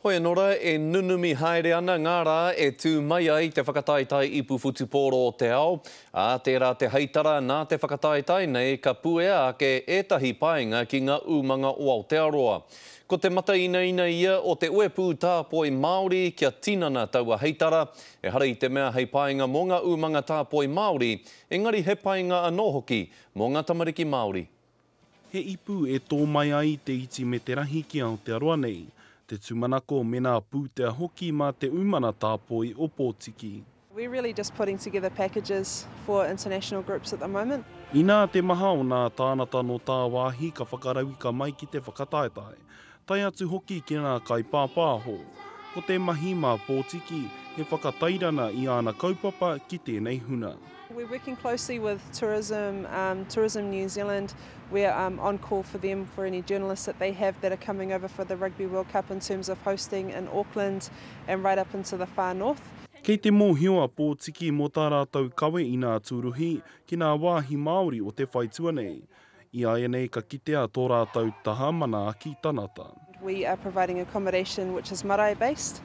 Hoi anora, e nunumi haere ana ngā rā e tū mai ai te whakataitai i Puwhutupōro o te ao. A tērā te heitara nā te whakataitai nei ka puea ake ētahi paenga ki ngā umanga o Aotearoa. Ko te mata ina ia o te uepu tāpoi Māori kia tinana taua heitara, e hara i te mea hei paenga mō ngā umanga tāpoi Māori, engari he paenga anō hoki mō ngā tamariki Māori. He ipu e tō mai ai te iti me te rahi ki Aotearoa nei. Te tūmanako me nā pūtea hoki mā te umana tāpoi o Pōtiki. We're really just putting together packages for international groups at the moment. Ina te maha o nā tānata no tā wāhi ka whakarawika mai ki te whakataetae. Tai atu hoki ki nā kai pāpāho. Ko te mahi mā Pōtiki, he whakatairana i ana kaupapa ki tēnei huna. We're working closely with Tourism New Zealand. We're on call for them for any journalists that they have that are coming over for the Rugby World Cup in terms of hosting in Auckland and right up into the far north. Kei te mōhioa Pōtiki mō tā rātou kawe i nā tūruhi ki nā wāhi Māori o te whaitua nei. I aia nei ka kitea tō rātou taha mana aki tanata. We are providing accommodation which is marae-based.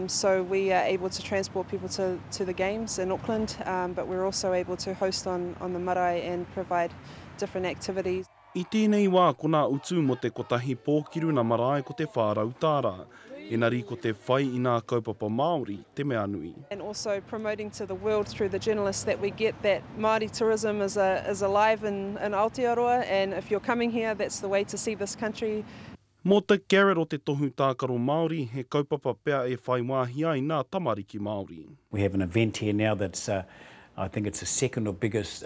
So we are able to transport people to the games in Auckland, but we're also able to host on the marae and provide different activities. I tēnei wā ko nā utu mo te kotahi pōkiru na marae ko te whārau tāra. Enari ko te whai i nā kaupapa Māori, te mea nui. And also promoting to the world through the journalists that we get that Māori tourism is alive in Aotearoa, and if you're coming here, that's the way to see this country. Mō te Garrett o te tohu tākaro Māori, he kaupapa pea e whai wāhi ai nā tamariki Māori. We have an event here now that's, I think it's the second or biggest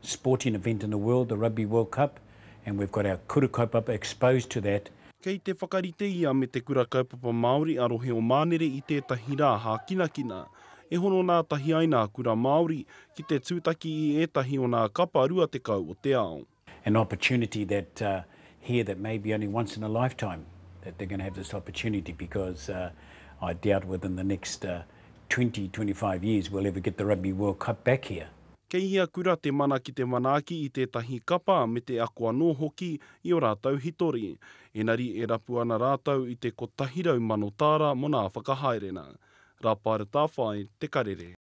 sporting event in the world, the Rugby World Cup, and we've got our kura kaupapa exposed to that. Kei te whakarite ia me te kura kaupapa Māori arohe o Mānere i tētahi rā hā kinakina. E hono nā tahi ai nā kura Māori ki te tūtaki i ētahi o nā kapa rua te kau o te ao. An opportunity that here that maybe only once in a lifetime that they're going to have this opportunity, because I doubt within the next 20-25 years we'll ever get the Rugby World Cup back here. Kei ia kura te mana ki te manaaki i tētahi kapa me te ako anō hoki i o rātou hitori. Enari e rapu ana rātou i te kotahirau mano tāra mo nā whakahaerena. Rā pāre tāwhai, te karere.